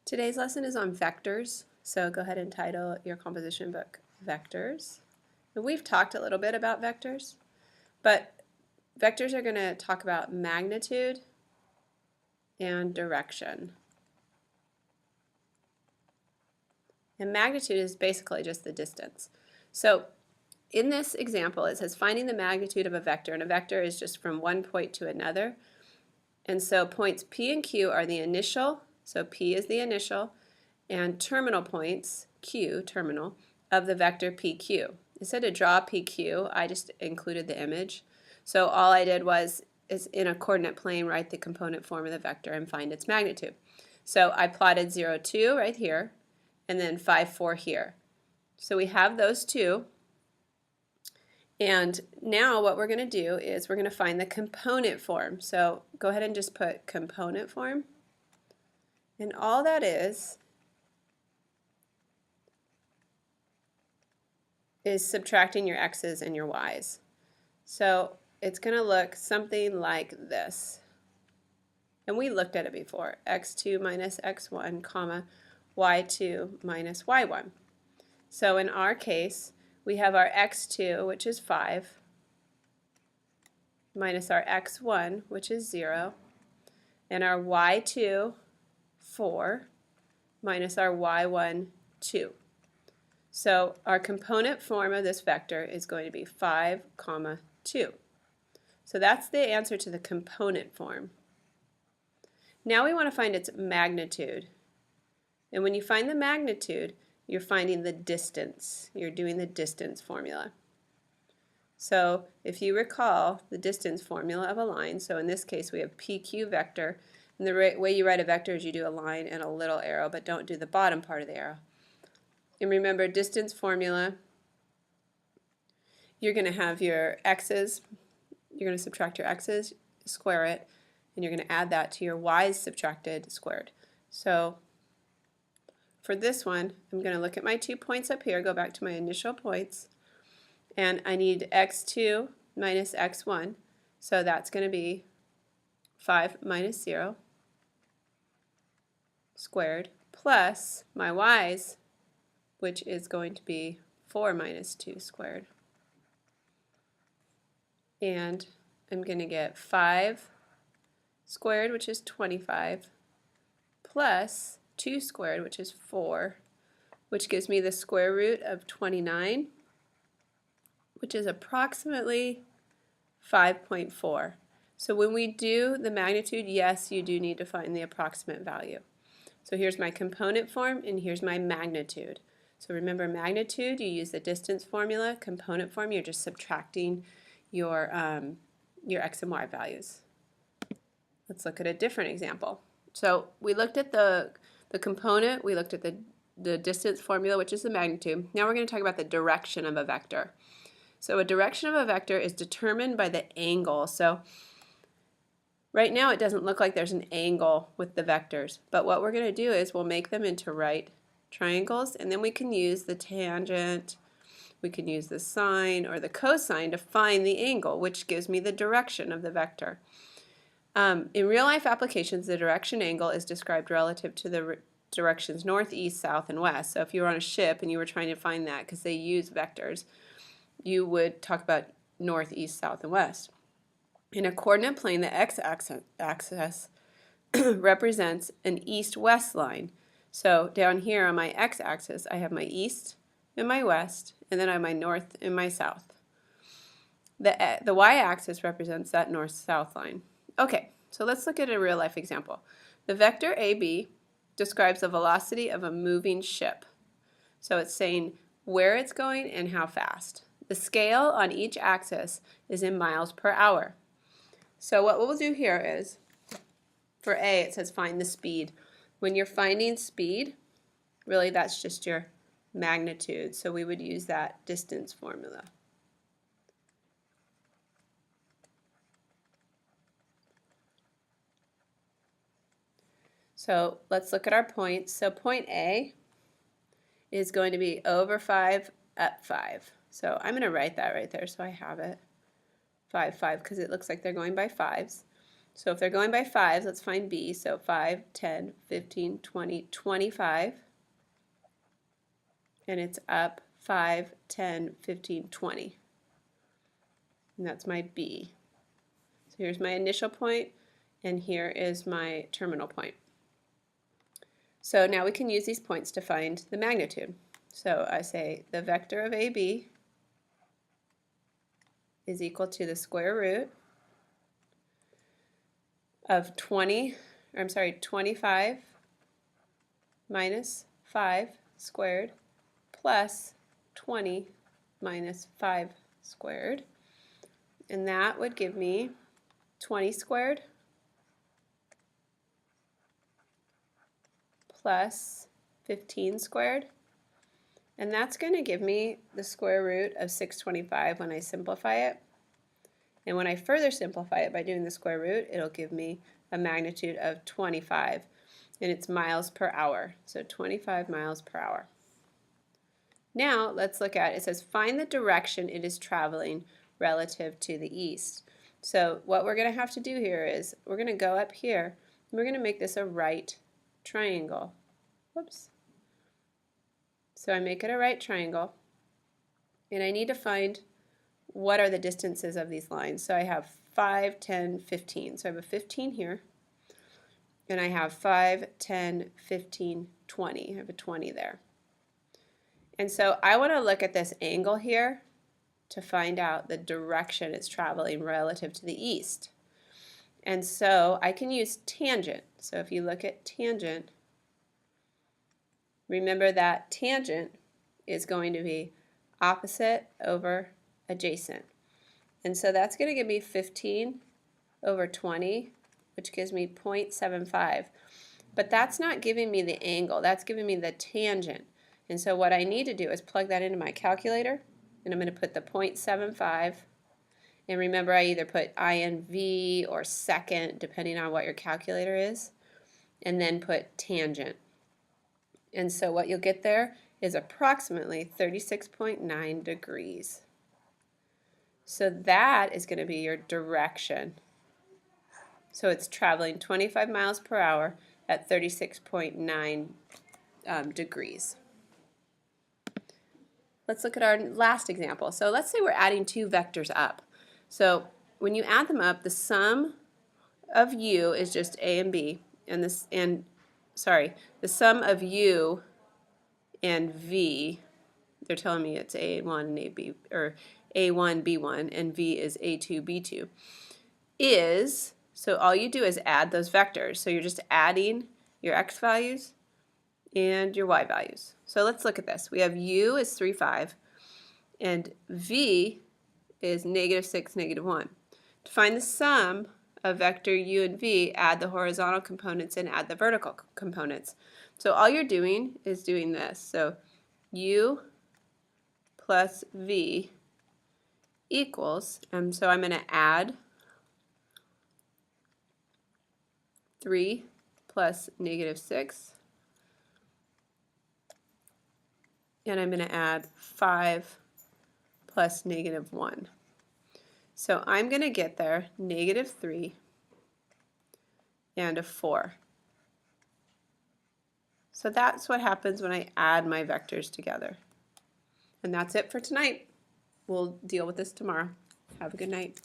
Today's lesson is on vectors, so go ahead and title your composition book Vectors. And we've talked a little bit about vectors, but vectors are going to talk about magnitude and direction. And magnitude is basically just the distance. So in this example, it says finding the magnitude of a vector, and a vector is just from one point to another. And so points P and Q are the initial, so P is the initial, and terminal points, Q, terminal, of the vector PQ. It said to draw PQ, I just included the image. So all I did was, is in a coordinate plane, write the component form of the vector and find its magnitude. So I plotted 0, 2 right here, and then 5, 4 here. So we have those two. And now what we're going to do is we're going to find the component form. So go ahead and just put component form. And all that is subtracting your x's and your y's. So it's going to look something like this. And we looked at it before. x2 minus x1, comma, y2 minus y1. So in our case, we have our x2, which is 5, minus our x1, which is 0, and our y2, 4, minus our y1, 2. So our component form of this vector is going to be 5, 2. So that's the answer to the component form. Now we want to find its magnitude. And when you find the magnitude, you're finding the distance. You're doing the distance formula. So if you recall the distance formula of a line, so in this case we have PQ vector, and the way you write a vector is you do a line and a little arrow, but don't do the bottom part of the arrow. And remember, distance formula, you're going to have your x's, you're going to subtract your x's, square it, and you're going to add that to your y's subtracted squared. So for this one, I'm going to look at my 2 points up here, go back to my initial points, and I need x2 minus x1, so that's going to be 5 minus 0 squared, plus my y's, which is going to be 4 minus 2 squared. And I'm going to get 5 squared, which is 25, plus 2 squared, which is 4, which gives me the square root of 29, which is approximately 5.4. So when we do the magnitude, yes, you do need to find the approximate value. So here's my component form, and here's my magnitude. So remember, magnitude, you use the distance formula. Component form, you're just subtracting your x and y values. Let's look at a different example. So we looked at the component, we looked at the distance formula, which is the magnitude. Now we're going to talk about the direction of a vector. So a direction of a vector is determined by the angle. So right now it doesn't look like there's an angle with the vectors, but what we're going to do is we'll make them into right triangles, and then we can use the tangent, we can use the sine or the cosine to find the angle, which gives me the direction of the vector. In real life applications, the direction angle is described relative to the directions north, east, south, and west. So if you were on a ship and you were trying to find that, because they use vectors, you would talk about north, east, south, and west. In a coordinate plane, the x-axis represents an east-west line. So down here on my x-axis, I have my east and my west, and then I have my north and my south. The y-axis represents that north-south line. Okay, so let's look at a real-life example. The vector AB describes the velocity of a moving ship. So it's saying where it's going and how fast. The scale on each axis is in miles per hour. So what we'll do here is, for A, it says find the speed. When you're finding speed, really that's just your magnitude. So we would use that distance formula. So let's look at our points. So point A is going to be over 5, up 5. So I'm going to write that right there so I have it. 5, 5, because it looks like they're going by 5s. So if they're going by 5s, let's find b. So 5, 10, 15, 20, 25. And it's up 5, 10, 15, 20. And that's my b. So here's my initial point, and here is my terminal point. So now we can use these points to find the magnitude. So I say the vector of AB is equal to the square root of 25 minus 5 squared plus 20 minus 5 squared. And that would give me 20 squared plus 15 squared. And that's going to give me the square root of 625 when I simplify it. And when I further simplify it by doing the square root, it'll give me a magnitude of 25. And it's miles per hour. So 25 miles per hour. Now let's look at it. It says find the direction it is traveling relative to the east. So what we're going to have to do here is we're going to go up here and we're going to make this a right triangle. Whoops. So I make it a right triangle, and I need to find what are the distances of these lines. So I have 5, 10, 15. So I have a 15 here, and I have 5, 10, 15, 20. I have a 20 there. And so I want to look at this angle here to find out the direction it's traveling relative to the east. And so I can use tangent. So if you look at tangent, remember that tangent is going to be opposite over adjacent. And so that's going to give me 15 over 20, which gives me 0.75. But that's not giving me the angle, that's giving me the tangent. And so what I need to do is plug that into my calculator, and I'm going to put the 0.75. And remember, I either put INV or second, depending on what your calculator is, and then put tangent. And so what you'll get there is approximately 36.9 degrees. So that is going to be your direction. So it's traveling 25 miles per hour at 36.9 degrees. Let's look at our last example. So let's say we're adding two vectors up. So when you add them up, the sum of u is just a and b, and the sum of u and v, they're telling me it's a1 and ab, or a1 b1 and v is a2 b2, is, so all you do is add those vectors. So you're just adding your x values and your y values. So let's look at this. We have u is 3, 5, and v is -6, -1. To find the sum of vector u and v, add the horizontal components and add the vertical components. So all you're doing is doing this. So u plus v equals, so I'm going to add 3 plus -6, and I'm going to add 5 plus -1. So I'm going to get there -3 and a 4. So that's what happens when I add my vectors together. And that's it for tonight. We'll deal with this tomorrow. Have a good night.